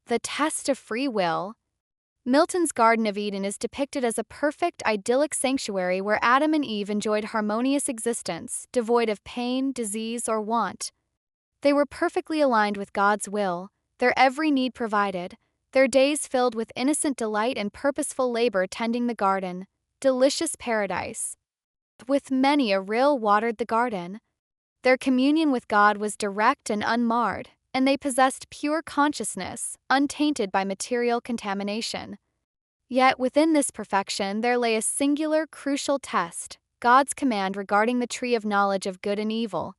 The test of free will. Milton's Garden of Eden is depicted as a perfect, idyllic sanctuary where Adam and Eve enjoyed harmonious existence, devoid of pain, disease, or want. They were perfectly aligned with God's will, their every need provided, their days filled with innocent delight and purposeful labor tending the garden. Delicious paradise. With many a rill watered the garden. Their communion with God was direct and unmarred, and they possessed pure consciousness, untainted by material contamination. Yet within this perfection there lay a singular, crucial test, God's command regarding the tree of knowledge of good and evil.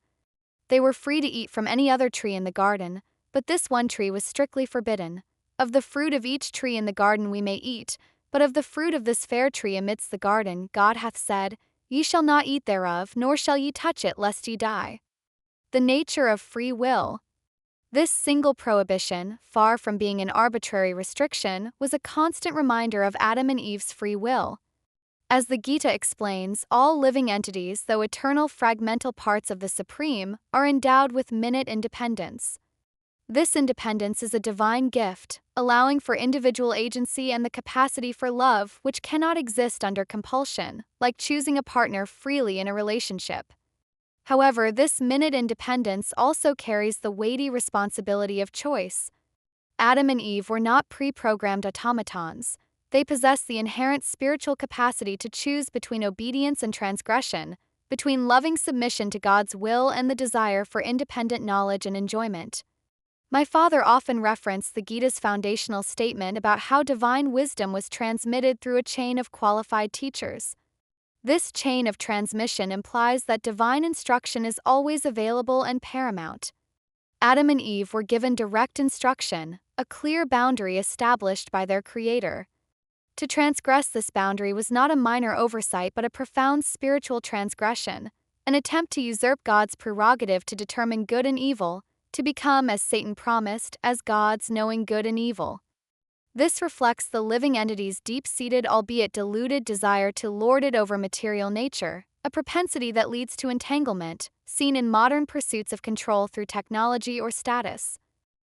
They were free to eat from any other tree in the garden, but this one tree was strictly forbidden. Of the fruit of each tree in the garden we may eat, but of the fruit of this fair tree amidst the garden God hath said, Ye shall not eat thereof, nor shall ye touch it, lest ye die. The nature of free will. This single prohibition, far from being an arbitrary restriction, was a constant reminder of Adam and Eve's free will. As the Gita explains, all living entities, though eternal fragmental parts of the Supreme, are endowed with minute independence. This independence is a divine gift, allowing for individual agency and the capacity for love which cannot exist under compulsion, like choosing a partner freely in a relationship. However, this minute independence also carries the weighty responsibility of choice. Adam and Eve were not pre-programmed automatons. They possess the inherent spiritual capacity to choose between obedience and transgression, between loving submission to God's will and the desire for independent knowledge and enjoyment. My father often referenced the Gita's foundational statement about how divine wisdom was transmitted through a chain of qualified teachers. This chain of transmission implies that divine instruction is always available and paramount. Adam and Eve were given direct instruction, a clear boundary established by their Creator. To transgress this boundary was not a minor oversight but a profound spiritual transgression, an attempt to usurp God's prerogative to determine good and evil, to become, as Satan promised, as gods knowing good and evil. This reflects the living entity's deep-seated albeit diluted desire to lord it over material nature, a propensity that leads to entanglement, seen in modern pursuits of control through technology or status.